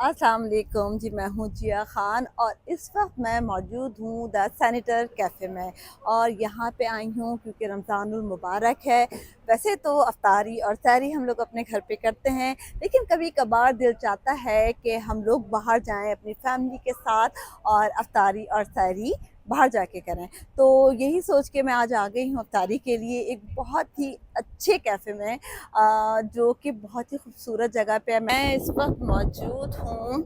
अस्सलाम वालेकुम जी, मैं हूँ जिया ख़ान और इस वक्त मैं मौजूद हूँ द सेनेटर कैफ़े में। और यहाँ पे आई हूँ क्योंकि रमज़ानुल मुबारक है। वैसे तो अफ्तारी और सहरी हम लोग अपने घर पे करते हैं, लेकिन कभी कभार दिल चाहता है कि हम लोग बाहर जाएं अपनी फैमिली के साथ और अफ्तारी और सहरी बाहर जाके करें। तो यही सोच के मैं आज आ गई हूँ अफ्तारी के लिए एक बहुत ही अच्छे कैफ़े में, जो कि बहुत ही खूबसूरत जगह पे है। मैं इस वक्त मौजूद हूँ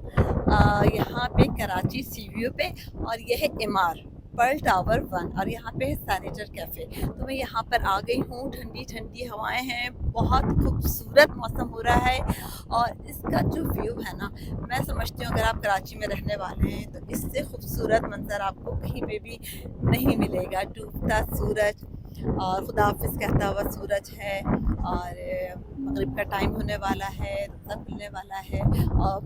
यहाँ पे कराची सी व्यू पे, और यह है इमार पर्ल टावर 1 और यहाँ पे है सैनिटर कैफ़े। तो मैं यहाँ पर आ गई हूँ, ठंडी ठंडी हवाएं हैं, बहुत खूबसूरत मौसम हो रहा है। और इसका जो व्यू है ना, मैं समझती हूँ अगर आप कराची में रहने वाले हैं तो इससे खूबसूरत मंजर आपको कहीं पे भी नहीं मिलेगा। डूबता सूरज और खुदा हाफिज़ कहता हुआ सूरज है, और मगरिब का टाइम होने वाला है, रोज़ा खुलने वाला है, और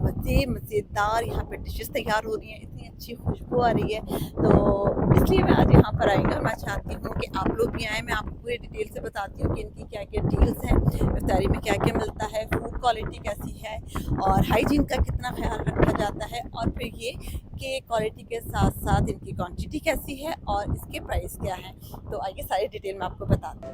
मज़ेदार यहाँ पे डिशेस तैयार हो रही हैं, इतनी अच्छी खुशबू आ रही है। तो इसलिए मैं आज यहाँ पर आई हूँ और मैं चाहती हूँ कि आप लोग भी आएँ। मैं आपको पूरी डिटेल से बताती हूँ कि इनकी क्या क्या डील्स हैं, इफ्तारी में क्या क्या मिलता है, फूड क्वालिटी कैसी है, और हाइजीन का कितना ख्याल रखा जाता है, और फिर ये कि क्वालिटी के साथ साथ इनकी क्वांटिटी कैसी है और इसके प्राइस क्या हैं। तो आइए सारी डिटेल मैं आपको बताती हूँ।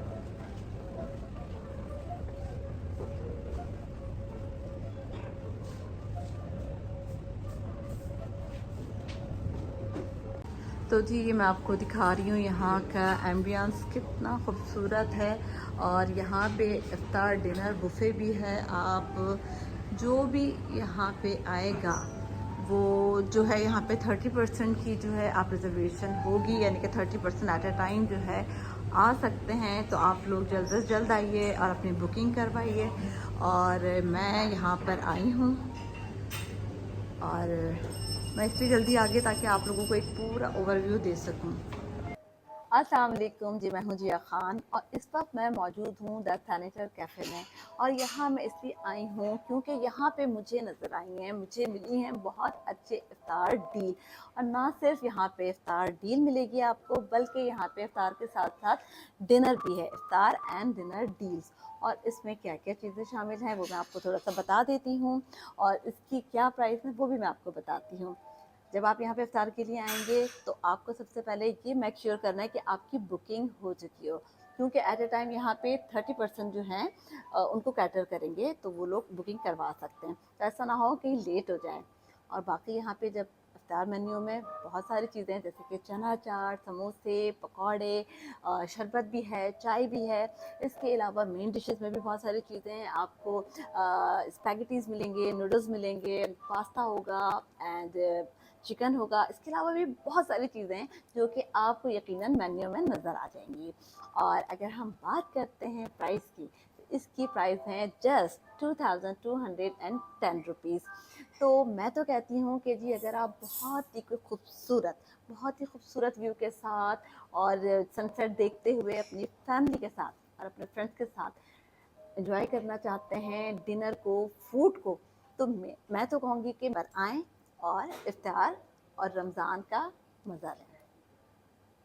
तो जी ये मैं आपको दिखा रही हूँ यहाँ का एम्बियंस कितना खूबसूरत है। और यहाँ पे इफ्तार डिनर बुफ़े भी है। आप जो भी यहाँ पे आएगा वो जो है यहाँ पे 30% की जो है आप रिजर्वेशन होगी, यानी कि 30% एट अ टाइम जो है आ सकते हैं। तो आप लोग जल्द से जल्द आइए और अपनी बुकिंग करवाइए। और मैं यहाँ पर आई हूँ और मैं इसलिए जल्दी आ गई ताकि आप लोगों को एक पूरा ओवरव्यू दे सकूं। अस्सलाम वालेकुम जी, मैं हूँ जिया ख़ान और इस वक्त मैं मौजूद हूँ द सैनिटर कैफ़े में। और यहाँ मैं इसलिए आई हूँ क्योंकि यहाँ पे मुझे नज़र आई हैं, मुझे मिली हैं बहुत अच्छे इफ्तार डील। और ना सिर्फ यहाँ पे इफ्तार डील मिलेगी आपको, बल्कि यहाँ पे इफ्तार के साथ साथ डिनर भी है, इफ्तार एंड डिनर डील्स। और इसमें क्या क्या चीज़ें शामिल हैं वो मैं आपको थोड़ा सा बता देती हूँ, और इसकी क्या प्राइस है वो भी मैं आपको बताती हूँ। जब आप यहाँ पे इफ्तार के लिए आएंगे तो आपको सबसे पहले ये मेक श्योर करना है कि आपकी बुकिंग हो चुकी हो, क्योंकि एट ए टाइम यहाँ पे 30% जो हैं उनको कैटर करेंगे, तो वो लोग बुकिंग करवा सकते हैं। तो ऐसा ना हो कि लेट हो जाए। और बाकी यहाँ पे जब इफ्तार मेन्यू में बहुत सारी चीज़ें हैं, जैसे कि चना चाट, समोसे, पकौड़े, शरबत भी है, चाय भी है। इसके अलावा मेन डिशेस में भी बहुत सारी चीज़ें हैं। आपको स्पैगेटीज़ मिलेंगे, नूडल्स मिलेंगे, पास्ता होगा एंड चिकन होगा। इसके अलावा भी बहुत सारी चीज़ें हैं जो कि आपको यकीनन मेन्यू में नज़र आ जाएंगी। और अगर हम बात करते हैं प्राइस की, तो इसकी प्राइस है जस्ट 2210 रुपीज़। तो मैं तो कहती हूँ कि जी अगर आप बहुत ही खूबसूरत व्यू के साथ और सनसेट देखते हुए अपनी फैमिली के साथ और अपने फ्रेंड्स के साथ एंजॉय करना चाहते हैं डिनर को, फूड को, तो मैं तो कहूँगी कि बार आएँ और इफ्तार और रमज़ान का मज़ा लें।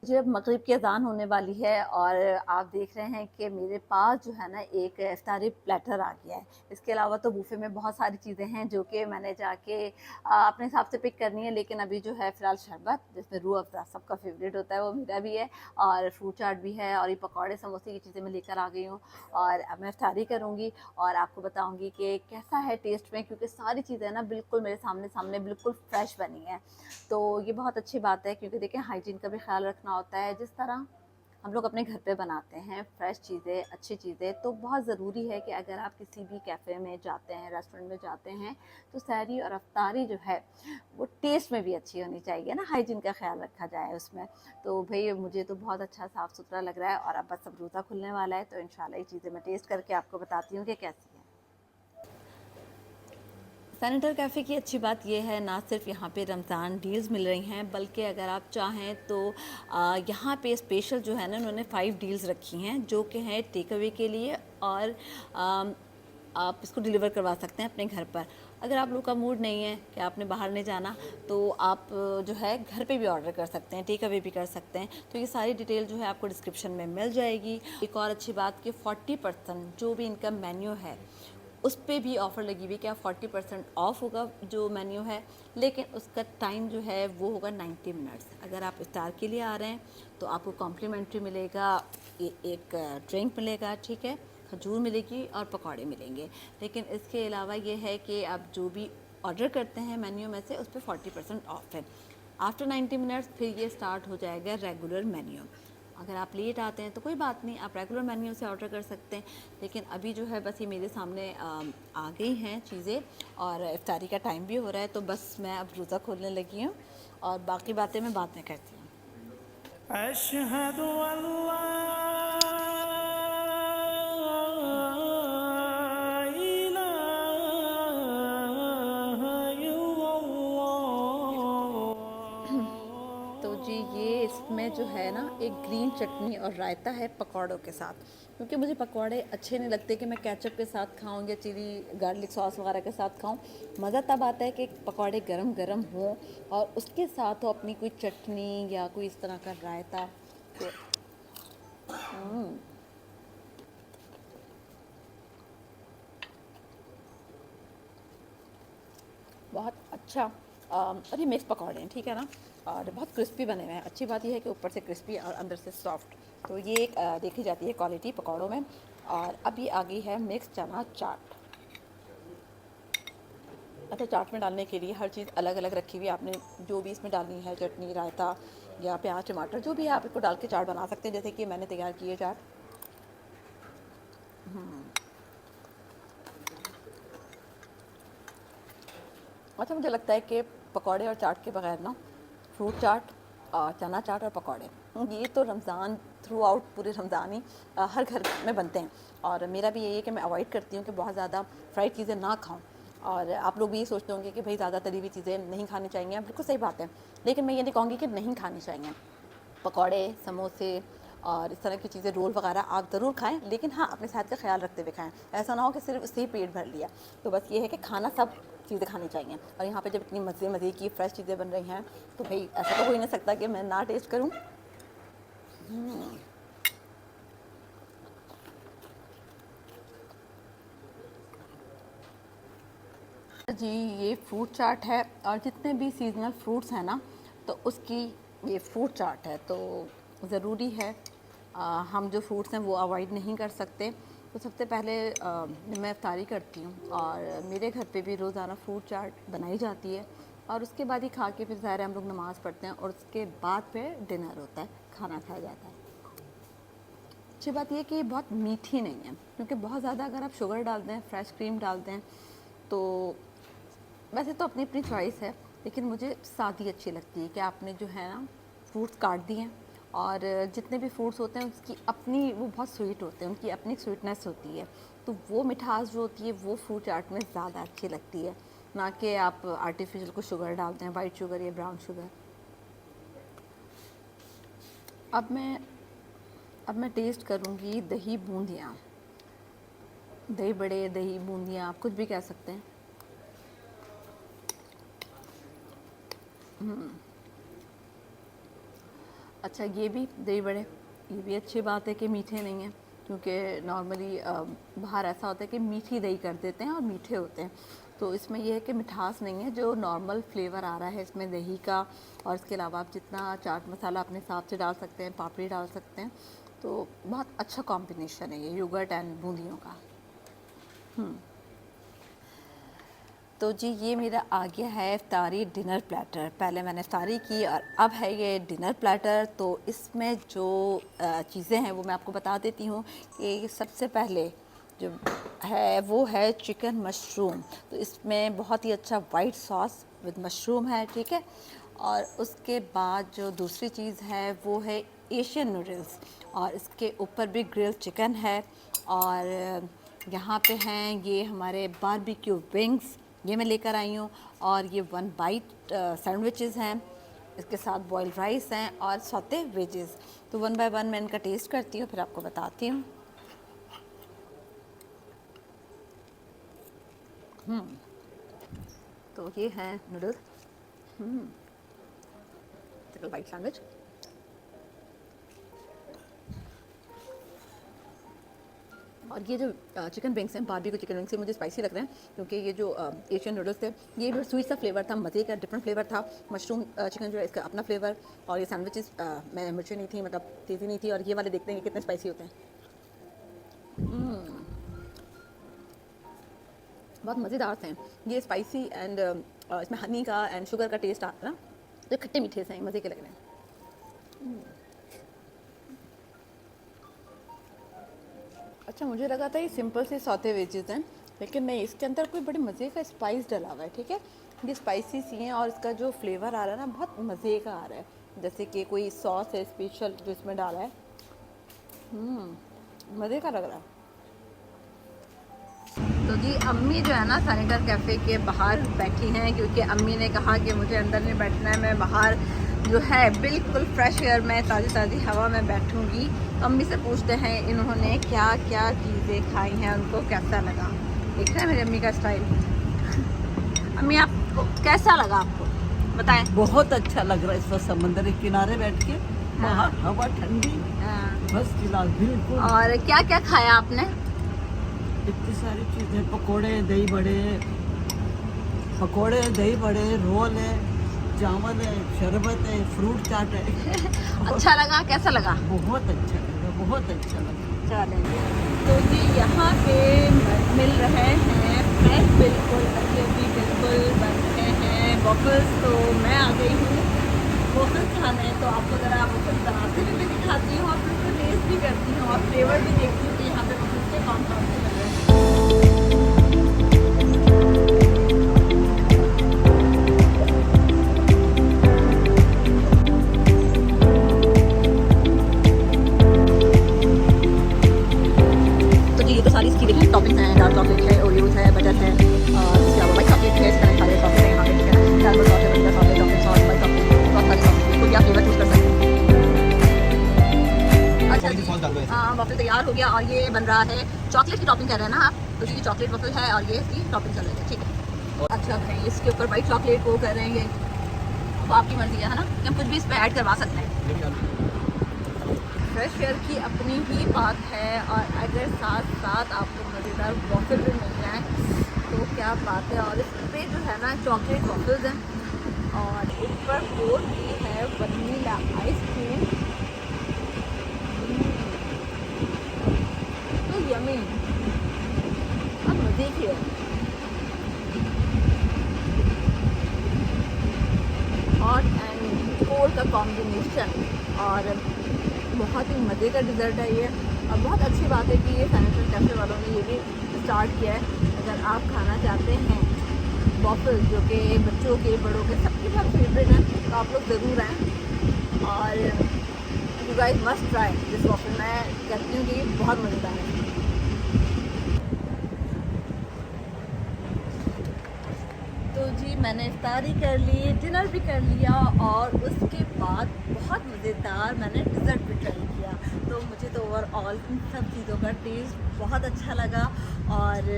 जो अब मगरिब की अज़ान होने वाली है और आप देख रहे हैं कि मेरे पास जो है ना एक इफ्तारी प्लेटर आ गया है। इसके अलावा तो बुफ़े में बहुत सारी चीज़ें हैं जो कि मैंने जाके अपने हिसाब से पिक करनी है, लेकिन अभी जो है फ़िलहाल शरबत जिसमें रूह अफ़ज़ा सबका फ़ेवरेट होता है वो मेरा भी है, और फ्रूट चाट भी है, और ये पकौड़े समोसे की चीज़ें मैं लेकर आ गई हूँ। और अब मैं इफ्तारी करूँगी और आपको बताऊँगी कि कैसा है टेस्ट में, क्योंकि सारी चीज़ें ना बिल्कुल मेरे सामने सामने बिल्कुल फ्रेश बनी हैं। तो ये बहुत अच्छी बात है, क्योंकि देखिए हाइजीन का भी ख्याल रखना होता है। जिस तरह हम लोग अपने घर पे बनाते हैं फ्रेश चीज़ें, अच्छी चीज़ें, तो बहुत ज़रूरी है कि अगर आप किसी भी कैफ़े में जाते हैं, रेस्टोरेंट में जाते हैं, तो सहरी और अफ्तारी जो है वो टेस्ट में भी अच्छी होनी चाहिए ना, हाइजीन का ख्याल रखा जाए उसमें। तो भई मुझे तो बहुत अच्छा साफ़ सुथरा लग रहा है, और अब बस अब रोज़ा खुलने वाला है, तो इंशाल्लाह ये चीज़ें मैं टेस्ट करके आपको बताती हूँ कि कैसी है। सैनिटर कैफ़े की अच्छी बात यह है, ना सिर्फ यहाँ पे रमज़ान डील्स मिल रही हैं, बल्कि अगर आप चाहें तो यहाँ पे स्पेशल जो है ना उन्होंने 5 डील्स रखी हैं जो कि हैं टेक अवे के लिए, और आप इसको डिलीवर करवा सकते हैं अपने घर पर। अगर आप लोग का मूड नहीं है कि आपने बाहर नहीं जाना, तो आप जो है घर पे भी ऑर्डर कर सकते हैं, टेक अवे भी कर सकते हैं। तो ये सारी डिटेल जो है आपको डिस्क्रिप्शन में मिल जाएगी। एक और अच्छी बात कि 40% जो भी इनका मेन्यू है उस पर भी ऑफ़र लगी हुई कि आप 40% ऑफ होगा जो मेन्यू है, लेकिन उसका टाइम जो है वो होगा 90 मिनट्स। अगर आप इफ्तार के लिए आ रहे हैं तो आपको कॉम्प्लीमेंट्री मिलेगा, एक ड्रिंक मिलेगा, ठीक है, खजूर मिलेगी और पकौड़े मिलेंगे। लेकिन इसके अलावा ये है कि आप जो भी ऑर्डर करते हैं मेन्यू में से उस पर 40% ऑफ है। आफ्टर 90 मिनट्स फिर ये स्टार्ट हो जाएगा रेगुलर मेन्यू। अगर आप लेट आते हैं तो कोई बात नहीं, आप रेगुलर मेन्यू से ऑर्डर कर सकते हैं। लेकिन अभी जो है बस ये मेरे सामने आ गई हैं चीज़ें और इफ्तारी का टाइम भी हो रहा है, तो बस मैं अब रोज़ा खोलने लगी हूँ और बाकी बातें मैं बाद में करती हूँ। अशहदु अल्ला जी, ये इसमें जो है ना एक ग्रीन चटनी और रायता है पकौड़ों के साथ, क्योंकि मुझे पकौड़े अच्छे नहीं लगते कि मैं केचप के साथ खाऊं या चिली गार्लिक सॉस वगैरह के साथ खाऊं। मज़ा तब आता है कि पकौड़े गरम गरम हों और उसके साथ हो अपनी कोई चटनी या कोई इस तरह का रायता। तो बहुत अच्छा। और ये मिक्स पकौड़े हैं, ठीक है ना, और बहुत क्रिस्पी बने हुए हैं। अच्छी बात यह है कि ऊपर से क्रिस्पी और अंदर से सॉफ्ट, तो ये एक देखी जाती है क्वालिटी पकौड़ों में। और अब ये आ गई है मिक्स चना चाट। अच्छा, चाट में डालने के लिए हर चीज़ अलग अलग रखी हुई है, आपने जो भी इसमें डालनी है, चटनी, रायता या प्याज टमाटर जो भी है आप इसको डाल के चाट बना सकते हैं, जैसे कि मैंने तैयार की है चाट। अच्छा, मुझे लगता है कि पकौड़े और चाट के बगैर ना फ्रूट चाट, चना चाट और पकौड़े, ये तो रमज़ान थ्रू आउट पूरे रमज़ान ही हर घर में बनते हैं। और मेरा भी यही है कि मैं अवॉइड करती हूँ कि बहुत ज़्यादा फ्राइड चीज़ें ना खाऊं। और आप लोग भी ये सोचते होंगे कि भाई ज़्यादा तली हुई चीज़ें नहीं खानी चाहिए, बिल्कुल सही बात है, लेकिन मैं ये नहीं कहूँगी कि नहीं खानी चाहिए। पकौड़े, समोसे और इस तरह की चीज़ें, रोल वगैरह आप ज़रूर खाएं, लेकिन हाँ, अपने सेहत का ख्याल रखते हुए खाएं। ऐसा ना हो कि सिर्फ उससे ही पेट भर लिया। तो बस ये है कि खाना सब चीज़ें खानी चाहिए। और यहाँ पे जब इतनी मज़े मज़े की फ्रेश चीज़ें बन रही हैं तो भाई ऐसा तो हो ही नहीं सकता कि मैं ना टेस्ट करूँ। जी, ये फ्रूट चाट है और जितने भी सीजनल फ्रूट्स हैं ना, तो उसकी ये फ्रूट चाट है। तो ज़रूरी है हम जो फ्रूट्स हैं वो अवॉइड नहीं कर सकते। तो सबसे पहले मैं इफ्तारी करती हूँ और मेरे घर पे भी रोज़ाना फ्रूट चाट बनाई जाती है और उसके बाद ही खा के फिर ज़ाहिर है हम लोग नमाज़ पढ़ते हैं और उसके बाद फिर डिनर होता है, खाना खाया जाता है। अच्छी बात यह कि ये बहुत मीठी नहीं है, क्योंकि बहुत ज़्यादा अगर आप शुगर डाल दें, फ्रेश क्रीम डाल दें, तो वैसे तो अपनी अपनी चॉइस है, लेकिन मुझे सादी अच्छी लगती है कि आपने जो है ना फ्रूट्स काट दिए और जितने भी फ्रूट्स होते हैं उसकी अपनी, वो बहुत स्वीट होते हैं, उनकी अपनी स्वीटनेस होती है, तो वो मिठास जो होती है वो फ्रूट चाट में ज़्यादा अच्छी लगती है, ना कि आप आर्टिफिशियल को शुगर डालते हैं, वाइट शुगर या ब्राउन शुगर। अब मैं टेस्ट करूँगी दही बूंदियाँ, दही बड़े, दही बूंदियाँ, आप कुछ भी कह सकते हैं। अच्छा, ये भी दही बड़े, ये भी अच्छी बात है कि मीठे नहीं हैं, क्योंकि नॉर्मली बाहर ऐसा होता है कि मीठी दही कर देते हैं और मीठे होते हैं। तो इसमें यह है कि मिठास नहीं है, जो नॉर्मल फ्लेवर आ रहा है इसमें दही का। और इसके अलावा आप जितना चाट मसाला अपने हिसाब से डाल सकते हैं, पापड़ी डाल सकते हैं, तो बहुत अच्छा कॉम्बिनेशन है ये योगर्ट एंड बूंदियों का। तो जी, ये मेरा आ गया है इफ्तारी डिनर प्लेटर। पहले मैंने इफ्तारी की और अब है ये डिनर प्लेटर। तो इसमें जो चीज़ें हैं वो मैं आपको बता देती हूँ कि सबसे पहले जो है वो है चिकन मशरूम। तो इसमें बहुत ही अच्छा वाइट सॉस विद मशरूम है, ठीक है। और उसके बाद जो दूसरी चीज़ है वो है एशियन नूडल्स, और इसके ऊपर भी ग्रिल्ड चिकन है। और यहाँ पे हैं ये हमारे बारबेक्यू विंग्स, ये मैं लेकर आई हूँ। और ये 1 बाइट सैंडविचेस हैं, इसके साथ बॉइल्ड राइस हैं और सौते वेजेस। तो 1 बाय 1 मैं इनका टेस्ट करती हूँ, फिर आपको बताती हूँ। तो ये है नूडल्स, चिकन बाइट सैंडविच। और ये जो चिकन विंग्स हैं, बारबेक्यू चिकन विंग्स, मुझे स्पाइसी लग रहे हैं क्योंकि ये जो एशियन नूडल्स थे ये भी स्वीट सा फ्लेवर था, मज़े का डिफरेंट फ्लेवर था। मशरूम चिकन जो है इसका अपना फ्लेवर, और ये सैंडविचेस में मिर्चें नहीं थी, मतलब तेज़ी नहीं थी। और ये वाले देखते हैं कितने स्पाइसी होते हैं। बहुत मज़ेदार थे ये, स्पाइसी एंड इसमें हनी का एंड शुगर का टेस्ट आता है ना, तो खट्टे मीठे से मज़े के लग रहे हैं। अच्छा, मुझे लगा था ये सिंपल से सौते वेजेस हैं, लेकिन नहीं, इसके अंदर कोई बड़े मज़े का स्पाइस डला हुआ है। ठीक है, ये स्पाइसी सी हैं और इसका जो फ्लेवर आ रहा है ना बहुत मज़े का आ रहा है, जैसे कि कोई सॉस है स्पेशल जो इसमें डाला है। मज़े का लग रहा है। तो जी अम्मी जो है ना सैनिटर कैफ़े के बाहर बैठी हैं, क्योंकि अम्मी ने कहा कि मुझे अंदर नहीं बैठना है, मैं बाहर जो है बिल्कुल फ्रेश एयर में ताज़ी हवा में बैठूंगी। तो अम्मी से पूछते हैं इन्होंने क्या क्या चीज़ें खाई हैं, उनको कैसा लगा। देख रहे हैं मेरी अम्मी का स्टाइल। अम्मी आपको कैसा लगा, आपको बताएं। बहुत अच्छा लग रहा है इस वक्त समुद्र के किनारे बैठ के, बाहर हवा ठंडी, बस क्लास बिल्कुल। और क्या क्या खाया आपने? इतनी सारी चीजें, पकोड़े, दही बड़े, रोल है, चावल है, शरबत है, फ्रूट चाट है। अच्छा लगा, कैसा लगा? बहुत अच्छा लगा। चलेंगे तो जी यहाँ पे मिल रहे हैं फ्रेश, बिल्कुल बिल्कुल बन रहे हैं वॉफल्स। तो मैं आ गई हूँ वॉफल्स खाने, तो आपको ज़रा वॉफल्स बनाते हुए भी दिखाती हूँ और फिर उसको टेस्ट भी करती हूँ और फ्लेवर भी देखती हूँ कि यहाँ पे वॉफल्स के कौन कौन से मिल रहे हैं। सारी इसकी देखिए टॉपिंग्स हैं, डार्क चॉकलेट है, ओरियोज है, बटर है, और इसके अलावा वाइट चॉकलेट है, इसका सारे चॉकलेट है यहाँ पे, ठीक है, कैरमल सॉस है, वनीला सॉस है, चॉकलेट सॉस, वाइट चॉकलेट, बहुत सारे सॉस, कोई भी आप फ्लेवर चूज कर सकते हैं। अच्छा जी, हाँ वॉफल तैयार हो गया और ये बन रहा है, चॉकलेट की टॉपिंग कर रहे हैं ना आप, तो ये चॉकलेट वॉफल है और ये इसकी टॉपिंग चल रही है, ठीक है। अच्छा भाई, इसके ऊपर वाइट चॉकलेट वो कर रहे हैं, ये अब आपकी मर्जी है ना, कि हम कुछ भी इस पर ऐड करवा सकते हैं। फ्रेश एयर की अपनी ही बात है, और अगर साथ साथ आपको मज़ेदार वॉफल भी मिल जाए तो क्या बात है। और इस पर जो है ना चॉकलेट वॉफल्स हैं और ऊपर कोट भी है वनीला आइसक्रीम, तो यमी, अब मज़े की है। हॉट एंड कोल्ड का कॉम्बिनेशन और बहुत ही मज़े का डिज़र्ट है ये। और बहुत अच्छी बात है कि ये सैनिटर कैफ़े वालों ने ये भी स्टार्ट किया है। अगर आप खाना चाहते हैं वॉफल, जो कि बच्चों के बड़ों के सबके बहुत फेवरेट हैं, तो आप लोग ज़रूर आएँ और you guys must try this waffle. मैं कहती हूँ कि ये बहुत मज़ेदार है। तो जी मैंने इफ्तारी कर ली, डिनर भी कर लिया और उसके बाद बहुत मज़ेदार मैंने डिज़र्ट भी ट्राई किया। तो मुझे तो ओवरऑल इन सब चीज़ों का टेस्ट बहुत अच्छा लगा। और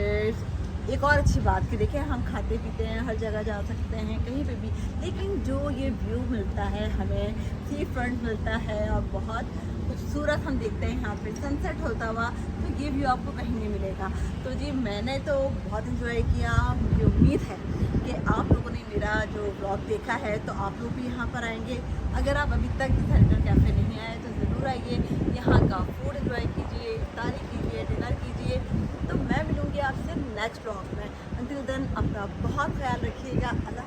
एक और अच्छी बात कि देखिए, हम खाते पीते हैं, हर जगह जा सकते हैं, कहीं पे भी, लेकिन जो ये व्यू मिलता है हमें, सी फ्रंट मिलता है और बहुत खूबसूरत हम देखते हैं यहाँ पे सनसेट होता हुआ, तो ये व्यू आपको कहीं नहीं मिलेगा। तो जी मैंने तो बहुत इंजॉय किया। मुझे उम्मीद है कि आप लोगों ने मेरा जो ब्लॉग देखा है तो आप लोग भी यहाँ पर आएंगे। अगर आप अभी तक सैनिटर कैफ़े नहीं आए तो ज़रूर आइए, यहाँ का फूड एंजॉय कीजिए, इफ्तारी कीजिए, डिनर कीजिए। तो मैं मिलूँगी आपसे नेक्स्ट ब्लॉग में। अंटिल देन अपना बहुत ख्याल रखिएगा। अल्लाह